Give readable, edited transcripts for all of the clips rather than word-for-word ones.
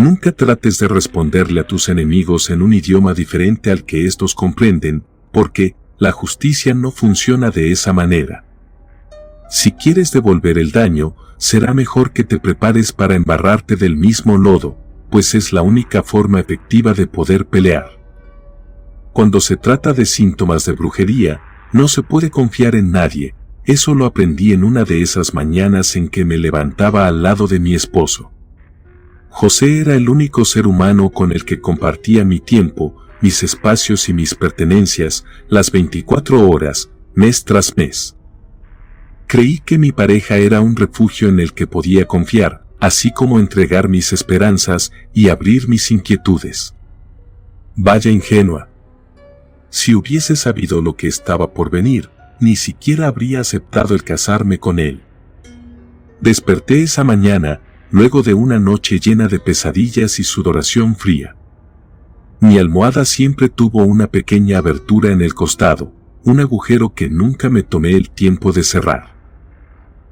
Nunca trates de responderle a tus enemigos en un idioma diferente al que estos comprenden, porque la justicia no funciona de esa manera. Si quieres devolver el daño, será mejor que te prepares para embarrarte del mismo lodo, pues es la única forma efectiva de poder pelear. Cuando se trata de síntomas de brujería, no se puede confiar en nadie. Eso lo aprendí en una de esas mañanas en que me levantaba al lado de mi esposo. José era el único ser humano con el que compartía mi tiempo, mis espacios y mis pertenencias, las 24 horas, mes tras mes. Creí que mi pareja era un refugio en el que podía confiar, así como entregar mis esperanzas y abrir mis inquietudes. Vaya ingenua. Si hubiese sabido lo que estaba por venir, ni siquiera habría aceptado el casarme con él. Desperté esa mañana, luego de una noche llena de pesadillas y sudoración fría. Mi almohada siempre tuvo una pequeña abertura en el costado, un agujero que nunca me tomé el tiempo de cerrar.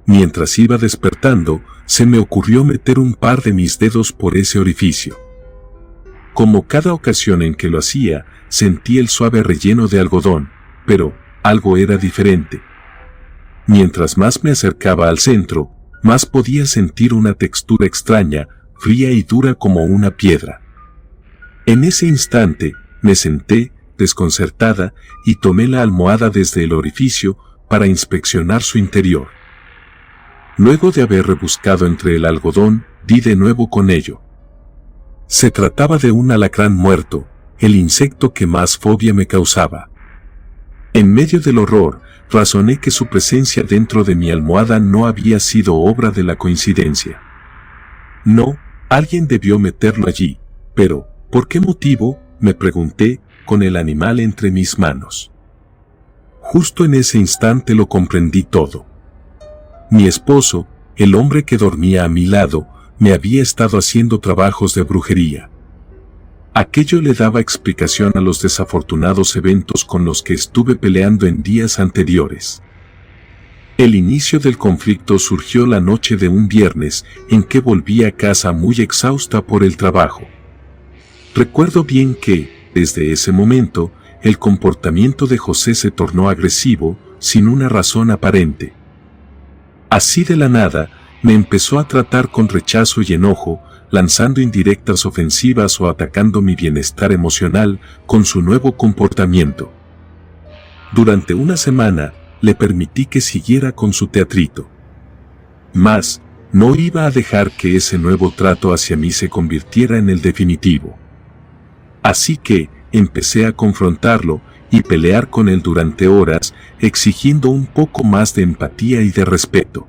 Mientras iba despertando, se me ocurrió meter un par de mis dedos por ese orificio. Como cada ocasión en que lo hacía, sentí el suave relleno de algodón, pero algo era diferente. Mientras más me acercaba al centro, más podía sentir una textura extraña, fría y dura como una piedra. En ese instante, me senté, desconcertada, y tomé la almohada desde el orificio para inspeccionar su interior. Luego de haber rebuscado entre el algodón, di de nuevo con ello. Se trataba de un alacrán muerto, el insecto que más fobia me causaba. En medio del horror, razoné que su presencia dentro de mi almohada no había sido obra de la coincidencia. No, alguien debió meterlo allí, pero, ¿por qué motivo?, me pregunté, con el animal entre mis manos. Justo en ese instante lo comprendí todo. Mi esposo, el hombre que dormía a mi lado, me había estado haciendo trabajos de brujería. Aquello le daba explicación a los desafortunados eventos con los que estuve peleando en días anteriores. El inicio del conflicto surgió la noche de un viernes en que volví a casa muy exhausta por el trabajo. Recuerdo bien que, desde ese momento, el comportamiento de José se tornó agresivo, sin una razón aparente. Así de la nada, me empezó a tratar con rechazo y enojo, lanzando indirectas ofensivas o atacando mi bienestar emocional con su nuevo comportamiento. Durante una semana, le permití que siguiera con su teatrito. Mas, no iba a dejar que ese nuevo trato hacia mí se convirtiera en el definitivo. Así que, empecé a confrontarlo y pelear con él durante horas, exigiendo un poco más de empatía y de respeto.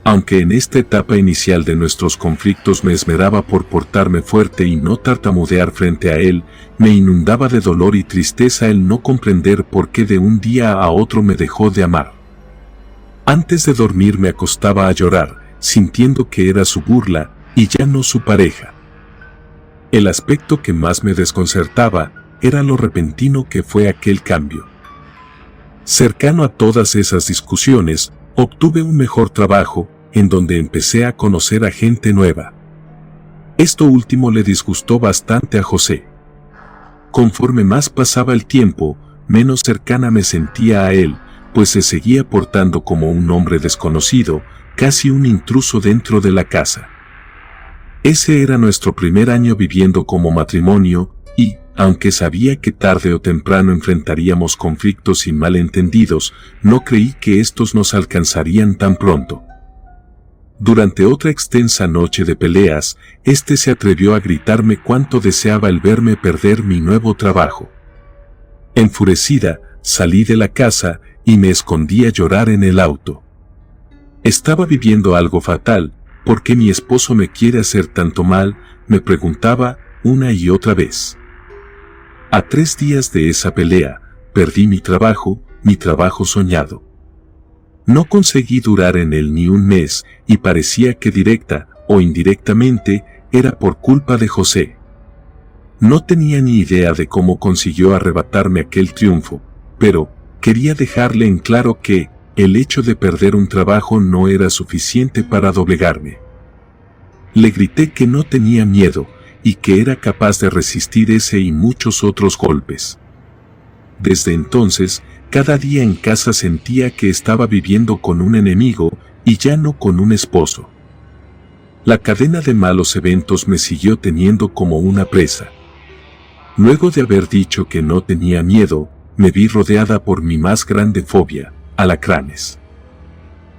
Aunque en esta etapa inicial de nuestros conflictos me esmeraba por portarme fuerte y no tartamudear frente a él, me inundaba de dolor y tristeza el no comprender por qué de un día a otro me dejó de amar. Antes de dormir me acostaba a llorar, sintiendo que era su burla y ya no su pareja. El aspecto que más me desconcertaba era lo repentino que fue aquel cambio. Cercano a todas esas discusiones, obtuve un mejor trabajo, en donde empecé a conocer a gente nueva. Esto último le disgustó bastante a José. Conforme más pasaba el tiempo, menos cercana me sentía a él, pues se seguía portando como un hombre desconocido, casi un intruso dentro de la casa. Ese era nuestro primer año viviendo como matrimonio, y, aunque sabía que tarde o temprano enfrentaríamos conflictos y malentendidos, no creí que estos nos alcanzarían tan pronto. Durante otra extensa noche de peleas, este se atrevió a gritarme cuánto deseaba el verme perder mi nuevo trabajo. Enfurecida, salí de la casa y me escondí a llorar en el auto. Estaba viviendo algo fatal, ¿por qué mi esposo me quiere hacer tanto mal?, me preguntaba una y otra vez. A 3 días de esa pelea, perdí mi trabajo soñado. No conseguí durar en él ni un mes, y parecía que directa o indirectamente era por culpa de José. No tenía ni idea de cómo consiguió arrebatarme aquel triunfo, pero quería dejarle en claro que el hecho de perder un trabajo no era suficiente para doblegarme. Le grité que no tenía miedo y que era capaz de resistir ese y muchos otros golpes. Desde entonces, cada día en casa sentía que estaba viviendo con un enemigo y ya no con un esposo. La cadena de malos eventos me siguió teniendo como una presa. Luego de haber dicho que no tenía miedo, me vi rodeada por mi más grande fobia, alacranes.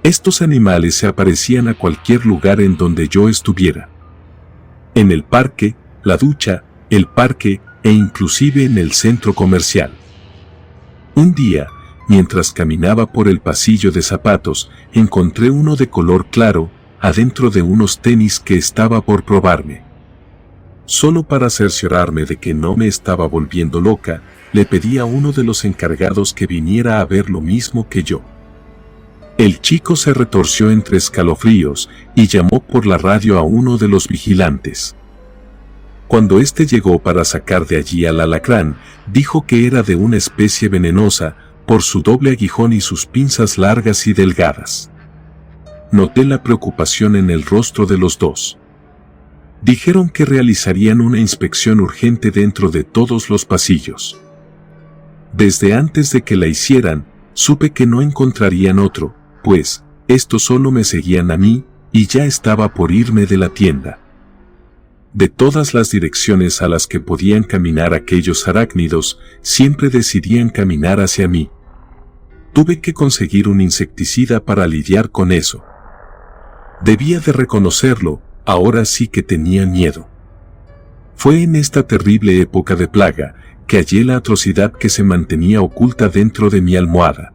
Estos animales se aparecían a cualquier lugar en donde yo estuviera. En el parque, la ducha, el parque e inclusive en el centro comercial. Un día, mientras caminaba por el pasillo de zapatos, encontré uno de color claro, adentro de unos tenis que estaba por probarme. Solo para cerciorarme de que no me estaba volviendo loca, le pedí a uno de los encargados que viniera a ver lo mismo que yo. El chico se retorció entre escalofríos y llamó por la radio a uno de los vigilantes. Cuando éste llegó para sacar de allí al alacrán, dijo que era de una especie venenosa, por su doble aguijón y sus pinzas largas y delgadas. Noté la preocupación en el rostro de los dos. Dijeron que realizarían una inspección urgente dentro de todos los pasillos. Desde antes de que la hicieran, supe que no encontrarían otro, pues, estos solo me seguían a mí, y ya estaba por irme de la tienda. De todas las direcciones a las que podían caminar aquellos arácnidos, siempre decidían caminar hacia mí. Tuve que conseguir un insecticida para lidiar con eso. Debía de reconocerlo, ahora sí que tenía miedo. Fue en esta terrible época de plaga, que hallé la atrocidad que se mantenía oculta dentro de mi almohada.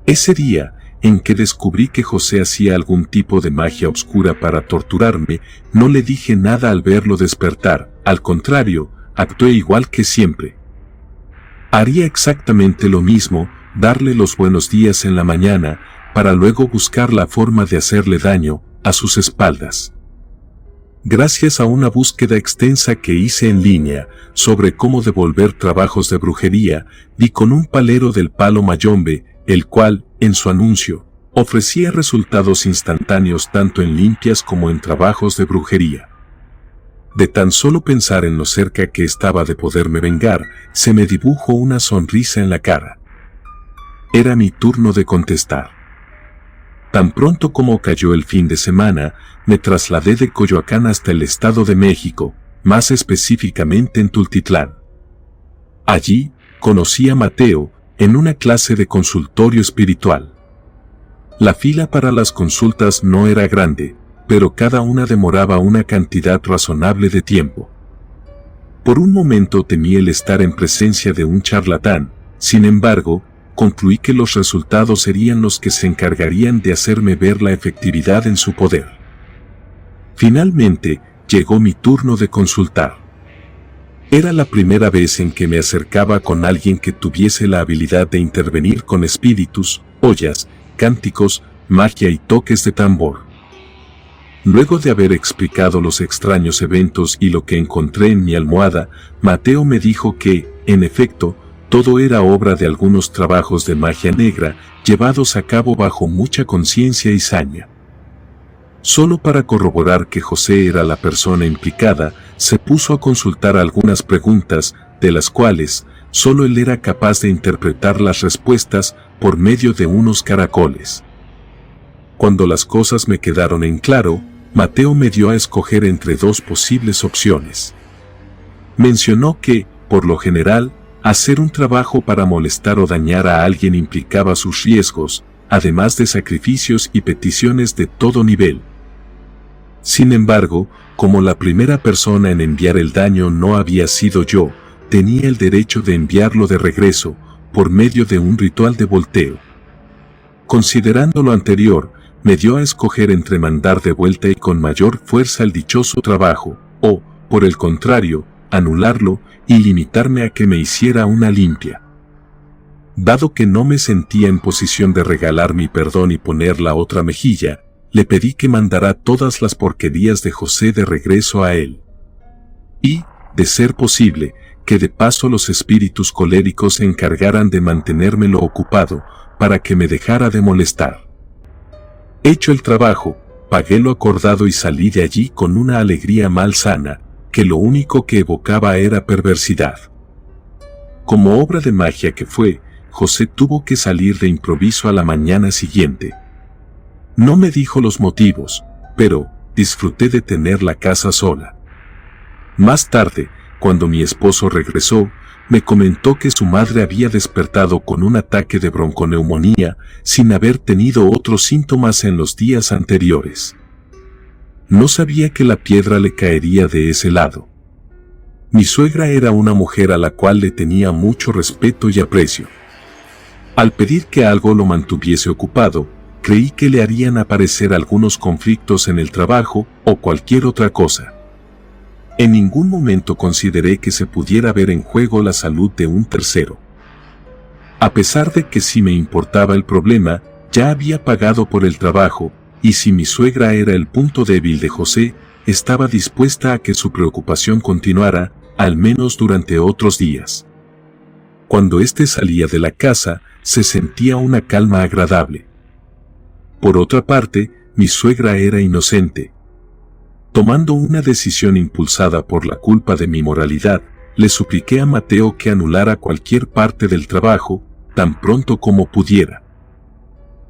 Ese día, en que descubrí que José hacía algún tipo de magia oscura para torturarme, no le dije nada al verlo despertar, al contrario, actué igual que siempre. Haría exactamente lo mismo, darle los buenos días en la mañana, para luego buscar la forma de hacerle daño, a sus espaldas. Gracias a una búsqueda extensa que hice en línea, sobre cómo devolver trabajos de brujería, di con un palero del palo mayombe, el cual, en su anuncio, ofrecía resultados instantáneos tanto en limpias como en trabajos de brujería. De tan solo pensar en lo cerca que estaba de poderme vengar, se me dibujó una sonrisa en la cara. Era mi turno de contestar. Tan pronto como cayó el fin de semana, me trasladé de Coyoacán hasta el Estado de México, más específicamente en Tultitlán. Allí, conocí a Mateo, en una clase de consultorio espiritual. La fila para las consultas no era grande, pero cada una demoraba una cantidad razonable de tiempo. Por un momento temí el estar en presencia de un charlatán, sin embargo, concluí que los resultados serían los que se encargarían de hacerme ver la efectividad en su poder. Finalmente, llegó mi turno de consultar. Era la primera vez en que me acercaba con alguien que tuviese la habilidad de intervenir con espíritus, ollas, cánticos, magia y toques de tambor. Luego de haber explicado los extraños eventos y lo que encontré en mi almohada, Mateo me dijo que, en efecto, todo era obra de algunos trabajos de magia negra, llevados a cabo bajo mucha conciencia y saña. Solo para corroborar que José era la persona implicada, se puso a consultar algunas preguntas, de las cuales, solo él era capaz de interpretar las respuestas por medio de unos caracoles. Cuando las cosas me quedaron en claro, Mateo me dio a escoger entre dos posibles opciones. Mencionó que, por lo general, hacer un trabajo para molestar o dañar a alguien implicaba sus riesgos, además de sacrificios y peticiones de todo nivel. Sin embargo, como la primera persona en enviar el daño no había sido yo, tenía el derecho de enviarlo de regreso, por medio de un ritual de volteo. Considerando lo anterior, me dio a escoger entre mandar de vuelta y con mayor fuerza el dichoso trabajo, o, por el contrario, anularlo y limitarme a que me hiciera una limpia. Dado que no me sentía en posición de regalar mi perdón y poner la otra mejilla, le pedí que mandara todas las porquerías de José de regreso a él. Y, de ser posible, que de paso los espíritus coléricos se encargaran de mantenérmelo ocupado, para que me dejara de molestar. Hecho el trabajo, pagué lo acordado y salí de allí con una alegría malsana, que lo único que evocaba era perversidad. Como obra de magia que fue, José tuvo que salir de improviso a la mañana siguiente. No me dijo los motivos, pero disfruté de tener la casa sola. Más tarde, cuando mi esposo regresó, me comentó que su madre había despertado con un ataque de bronconeumonía sin haber tenido otros síntomas en los días anteriores. No sabía que la piedra le caería de ese lado. Mi suegra era una mujer a la cual le tenía mucho respeto y aprecio. Al pedir que algo lo mantuviese ocupado, creí que le harían aparecer algunos conflictos en el trabajo o cualquier otra cosa. En ningún momento consideré que se pudiera ver en juego la salud de un tercero. A pesar de que si me importaba el problema, ya había pagado por el trabajo, y si mi suegra era el punto débil de José, estaba dispuesta a que su preocupación continuara, al menos durante otros días. Cuando éste salía de la casa, se sentía una calma agradable. Por otra parte, mi suegra era inocente. Tomando una decisión impulsada por la culpa de mi moralidad, le supliqué a Mateo que anulara cualquier parte del trabajo, tan pronto como pudiera.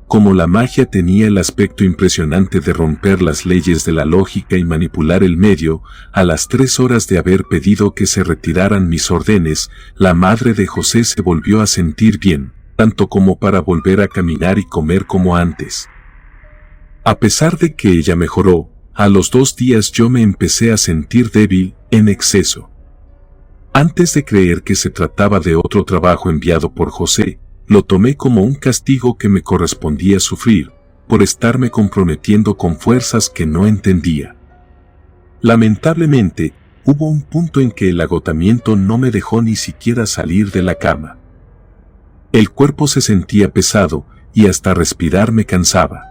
Como la magia tenía el aspecto impresionante de romper las leyes de la lógica y manipular el medio, a las 3 horas de haber pedido que se retiraran mis órdenes, la madre de José se volvió a sentir bien, tanto como para volver a caminar y comer como antes. A pesar de que ella mejoró, a los 2 días yo me empecé a sentir débil, en exceso. Antes de creer que se trataba de otro trabajo enviado por José, lo tomé como un castigo que me correspondía sufrir, por estarme comprometiendo con fuerzas que no entendía. Lamentablemente, hubo un punto en que el agotamiento no me dejó ni siquiera salir de la cama. El cuerpo se sentía pesado, y hasta respirar me cansaba.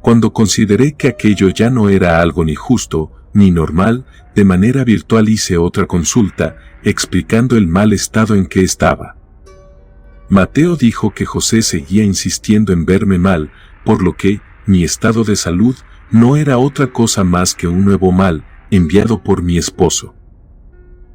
Cuando consideré que aquello ya no era algo ni justo, ni normal, de manera virtual hice otra consulta, explicando el mal estado en que estaba. Mateo dijo que José seguía insistiendo en verme mal, por lo que mi estado de salud no era otra cosa más que un nuevo mal, enviado por mi esposo.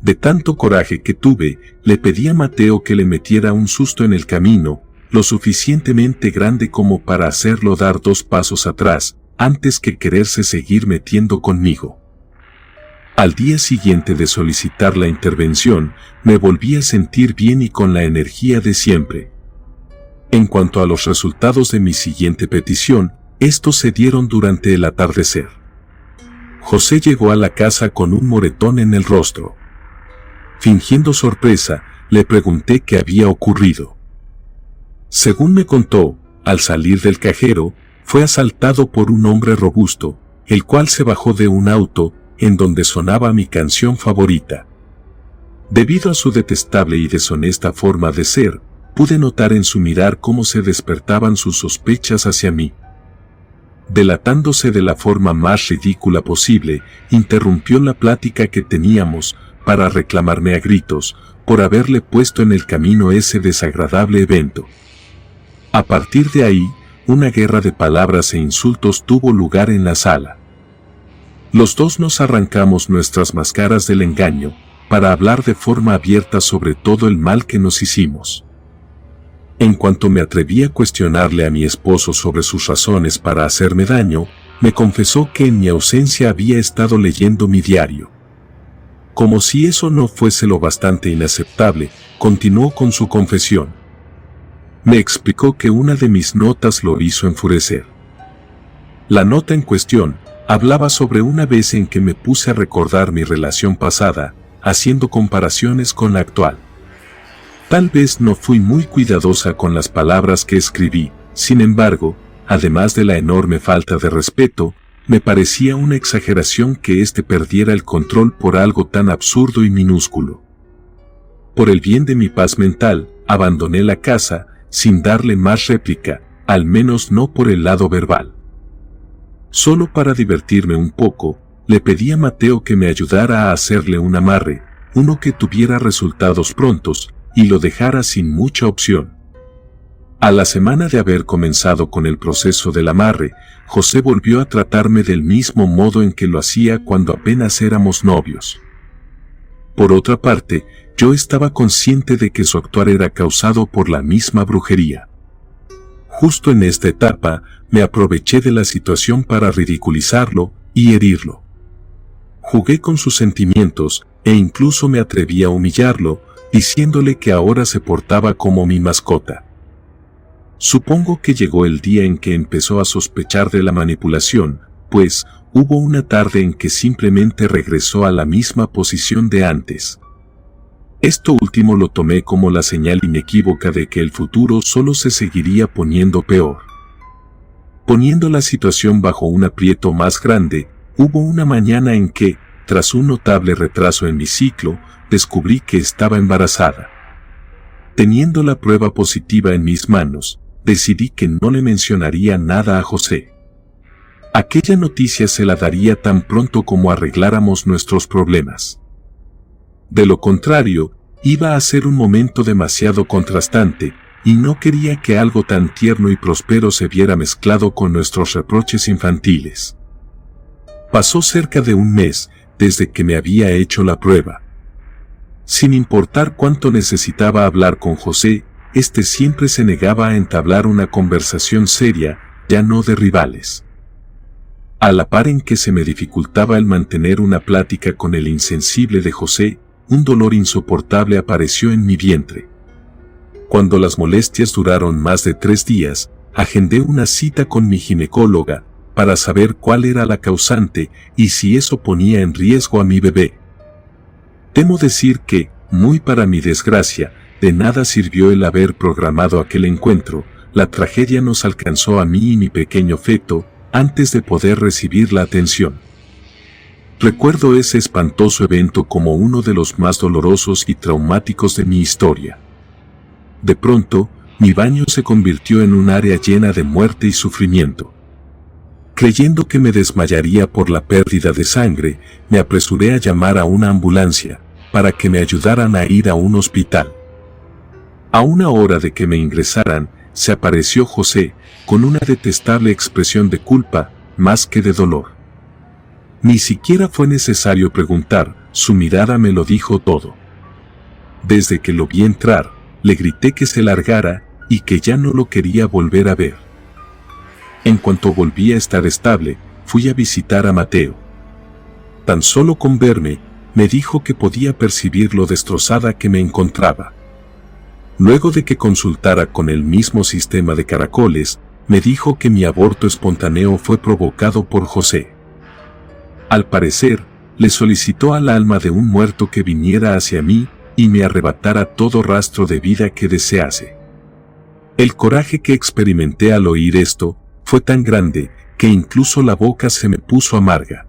De tanto coraje que tuve, le pedí a Mateo que le metiera un susto en el camino, lo suficientemente grande como para hacerlo dar 2 pasos atrás, antes que quererse seguir metiendo conmigo. Al día siguiente de solicitar la intervención, me volví a sentir bien y con la energía de siempre. En cuanto a los resultados de mi siguiente petición, estos se dieron durante el atardecer. José llegó a la casa con un moretón en el rostro. Fingiendo sorpresa, le pregunté qué había ocurrido. Según me contó, al salir del cajero, fue asaltado por un hombre robusto, el cual se bajó de un auto, en donde sonaba mi canción favorita. Debido a su detestable y deshonesta forma de ser, pude notar en su mirar cómo se despertaban sus sospechas hacia mí. Delatándose de la forma más ridícula posible, interrumpió la plática que teníamos, para reclamarme a gritos, por haberle puesto en el camino ese desagradable evento. A partir de ahí, una guerra de palabras e insultos tuvo lugar en la sala. Los dos nos arrancamos nuestras máscaras del engaño, para hablar de forma abierta sobre todo el mal que nos hicimos. En cuanto me atreví a cuestionarle a mi esposo sobre sus razones para hacerme daño, me confesó que en mi ausencia había estado leyendo mi diario. Como si eso no fuese lo bastante inaceptable, continuó con su confesión. Me explicó que una de mis notas lo hizo enfurecer. La nota en cuestión hablaba sobre una vez en que me puse a recordar mi relación pasada, haciendo comparaciones con la actual. Tal vez no fui muy cuidadosa con las palabras que escribí, sin embargo, además de la enorme falta de respeto, me parecía una exageración que éste perdiera el control por algo tan absurdo y minúsculo. Por el bien de mi paz mental, abandoné la casa, sin darle más réplica, al menos no por el lado verbal. Solo para divertirme un poco, le pedí a Mateo que me ayudara a hacerle un amarre, uno que tuviera resultados prontos, y lo dejara sin mucha opción. A la semana de haber comenzado con el proceso del amarre, José volvió a tratarme del mismo modo en que lo hacía cuando apenas éramos novios. Por otra parte, yo estaba consciente de que su actuar era causado por la misma brujería. Justo en esta etapa, me aproveché de la situación para ridiculizarlo y herirlo. Jugué con sus sentimientos e incluso me atreví a humillarlo, diciéndole que ahora se portaba como mi mascota. Supongo que llegó el día en que empezó a sospechar de la manipulación, pues hubo una tarde en que simplemente regresó a la misma posición de antes. Esto último lo tomé como la señal inequívoca de que el futuro solo se seguiría poniendo peor. Poniendo la situación bajo un aprieto más grande, hubo una mañana en que, tras un notable retraso en mi ciclo, descubrí que estaba embarazada. Teniendo la prueba positiva en mis manos, decidí que no le mencionaría nada a José. Aquella noticia se la daría tan pronto como arregláramos nuestros problemas. De lo contrario, iba a ser un momento demasiado contrastante, y no quería que algo tan tierno y próspero se viera mezclado con nuestros reproches infantiles. Pasó cerca de un mes desde que me había hecho la prueba. Sin importar cuánto necesitaba hablar con José, este siempre se negaba a entablar una conversación seria, ya no de rivales. A la par en que se me dificultaba el mantener una plática con el insensible de José, un dolor insoportable apareció en mi vientre. Cuando las molestias duraron más de 3 días, agendé una cita con mi ginecóloga, para saber cuál era la causante y si eso ponía en riesgo a mi bebé. Temo decir que, muy para mi desgracia, de nada sirvió el haber programado aquel encuentro. La tragedia nos alcanzó a mí y mi pequeño feto, antes de poder recibir la atención. Recuerdo ese espantoso evento como uno de los más dolorosos y traumáticos de mi historia. De pronto, mi baño se convirtió en un área llena de muerte y sufrimiento. Creyendo que me desmayaría por la pérdida de sangre, me apresuré a llamar a una ambulancia, para que me ayudaran a ir a un hospital. A una hora de que me ingresaran, se apareció José, con una detestable expresión de culpa, más que de dolor. Ni siquiera fue necesario preguntar, su mirada me lo dijo todo. Desde que lo vi entrar, le grité que se largara, y que ya no lo quería volver a ver. En cuanto volví a estar estable, fui a visitar a Mateo. Tan solo con verme, me dijo que podía percibir lo destrozada que me encontraba. Luego de que consultara con el mismo sistema de caracoles, me dijo que mi aborto espontáneo fue provocado por José. Al parecer, le solicitó al alma de un muerto que viniera hacia mí y me arrebatara todo rastro de vida que desease. El coraje que experimenté al oír esto fue tan grande que incluso la boca se me puso amarga.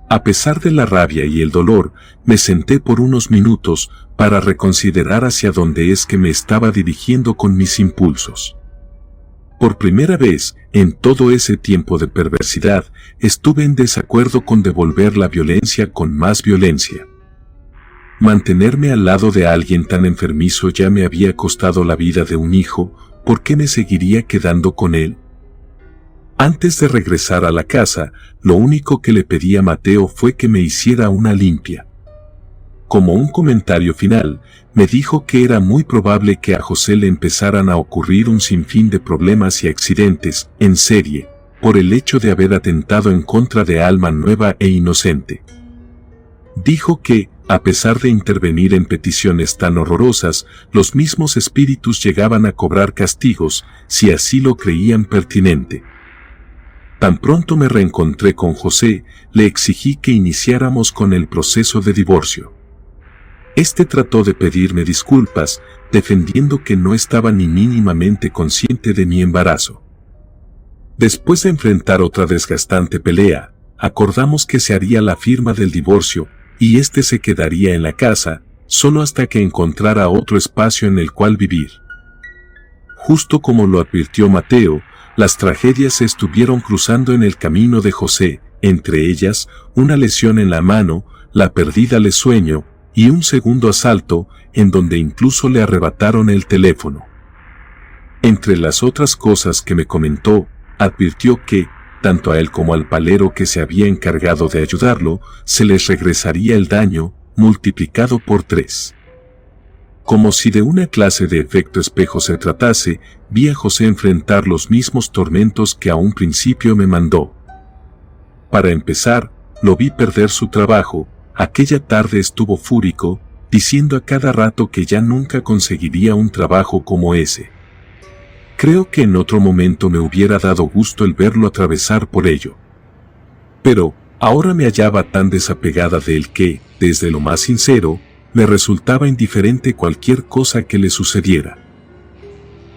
A pesar de la rabia y el dolor, me senté por unos minutos para reconsiderar hacia dónde es que me estaba dirigiendo con mis impulsos. Por primera vez, en todo ese tiempo de perversidad, estuve en desacuerdo con devolver la violencia con más violencia. Mantenerme al lado de alguien tan enfermizo ya me había costado la vida de un hijo, ¿por qué me seguiría quedando con él? Antes de regresar a la casa, lo único que le pedí a Mateo fue que me hiciera una limpia. Como un comentario final, me dijo que era muy probable que a José le empezaran a ocurrir un sinfín de problemas y accidentes, en serie, por el hecho de haber atentado en contra de alma nueva e inocente. Dijo que, a pesar de intervenir en peticiones tan horrorosas, los mismos espíritus llegaban a cobrar castigos, si así lo creían pertinente. Tan pronto me reencontré con José, le exigí que iniciáramos con el proceso de divorcio. Este trató de pedirme disculpas, defendiendo que no estaba ni mínimamente consciente de mi embarazo. Después de enfrentar otra desgastante pelea, acordamos que se haría la firma del divorcio, y este se quedaría en la casa, solo hasta que encontrara otro espacio en el cual vivir. Justo como lo advirtió Mateo, las tragedias se estuvieron cruzando en el camino de José, entre ellas, una lesión en la mano, la pérdida de sueño, y un segundo asalto, en donde incluso le arrebataron el teléfono. Entre las otras cosas que me comentó, advirtió que, tanto a él como al palero que se había encargado de ayudarlo, se les regresaría el daño, multiplicado por 3. Como si de una clase de efecto espejo se tratase, vi a José enfrentar los mismos tormentos que a un principio me mandó. Para empezar, lo vi perder su trabajo. Aquella tarde estuvo fúrico, diciendo a cada rato que ya nunca conseguiría un trabajo como ese. Creo que en otro momento me hubiera dado gusto el verlo atravesar por ello. Pero, ahora me hallaba tan desapegada de él que, desde lo más sincero, me resultaba indiferente cualquier cosa que le sucediera.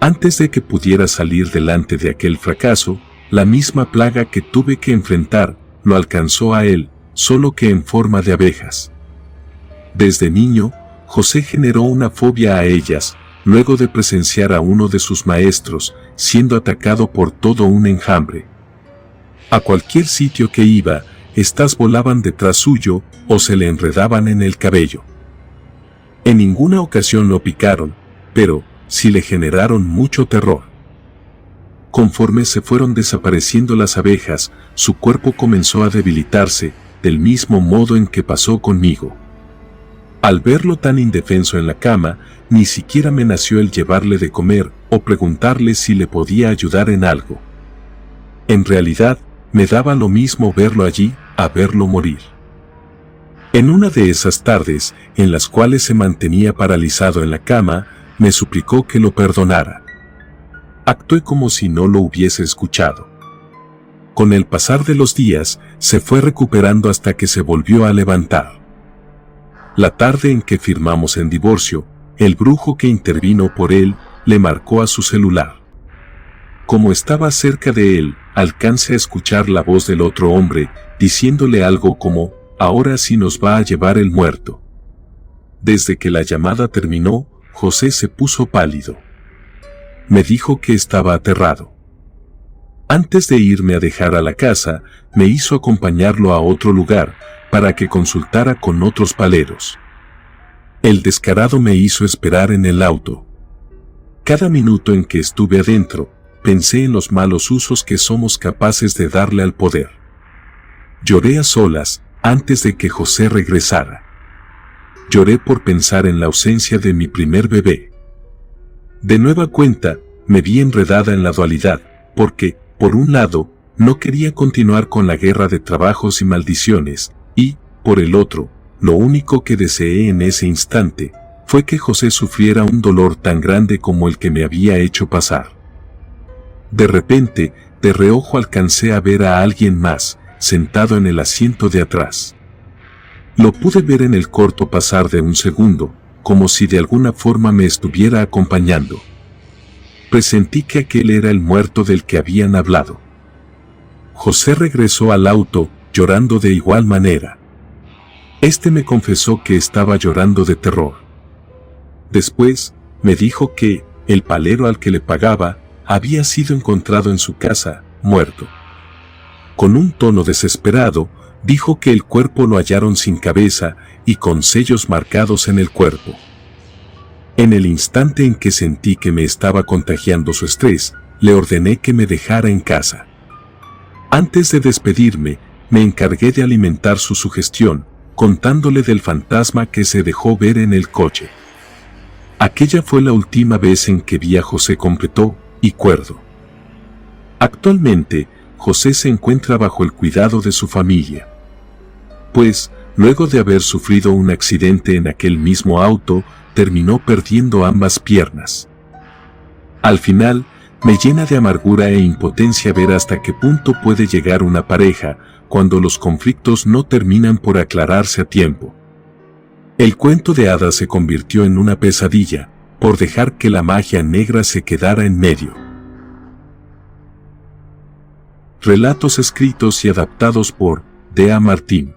Antes de que pudiera salir delante de aquel fracaso, la misma plaga que tuve que enfrentar, lo alcanzó a él, solo que en forma de abejas. Desde niño, José generó una fobia a ellas, luego de presenciar a uno de sus maestros, siendo atacado por todo un enjambre. A cualquier sitio que iba, éstas volaban detrás suyo, o se le enredaban en el cabello. En ninguna ocasión lo picaron, pero sí le generaron mucho terror. Conforme se fueron desapareciendo las abejas, su cuerpo comenzó a debilitarse, del mismo modo en que pasó conmigo. Al verlo tan indefenso en la cama, ni siquiera me nació el llevarle de comer o preguntarle si le podía ayudar en algo. En realidad, me daba lo mismo verlo allí, a verlo morir. En una de esas tardes, en las cuales se mantenía paralizado en la cama, me suplicó que lo perdonara. Actué como si no lo hubiese escuchado. Con el pasar de los días, se fue recuperando hasta que se volvió a levantar. La tarde en que firmamos en divorcio, el brujo que intervino por él, le marcó a su celular. Como estaba cerca de él, alcancé a escuchar la voz del otro hombre, diciéndole algo como, «Ahora sí nos va a llevar el muerto». Desde que la llamada terminó, José se puso pálido. Me dijo que estaba aterrado. Antes de irme a dejar a la casa, me hizo acompañarlo a otro lugar, para que consultara con otros paleros. El descarado me hizo esperar en el auto. Cada minuto en que estuve adentro, pensé en los malos usos que somos capaces de darle al poder. Lloré a solas, antes de que José regresara. Lloré por pensar en la ausencia de mi primer bebé. De nueva cuenta, me vi enredada en la dualidad, porque, por un lado, no quería continuar con la guerra de trabajos y maldiciones, y, por el otro, lo único que deseé en ese instante, fue que José sufriera un dolor tan grande como el que me había hecho pasar. De repente, de reojo alcancé a ver a alguien más, sentado en el asiento de atrás. Lo pude ver en el corto pasar de un segundo, como si de alguna forma me estuviera acompañando. Presentí que aquel era el muerto del que habían hablado. José regresó al auto, llorando de igual manera. Este me confesó que estaba llorando de terror. Después, me dijo que, el palero al que le pagaba, había sido encontrado en su casa, muerto. Con un tono desesperado, dijo que el cuerpo lo hallaron sin cabeza y con sellos marcados en el cuerpo. En el instante en que sentí que me estaba contagiando su estrés, le ordené que me dejara en casa. Antes de despedirme, me encargué de alimentar su sugestión, contándole del fantasma que se dejó ver en el coche. Aquella fue la última vez en que vi a José completo y cuerdo. Actualmente, José se encuentra bajo el cuidado de su familia. Pues, luego de haber sufrido un accidente en aquel mismo auto, terminó perdiendo ambas piernas. Al final, me llena de amargura e impotencia ver hasta qué punto puede llegar una pareja, cuando los conflictos no terminan por aclararse a tiempo. El cuento de hadas se convirtió en una pesadilla, por dejar que la magia negra se quedara en medio. Relatos escritos y adaptados por Dea Martín.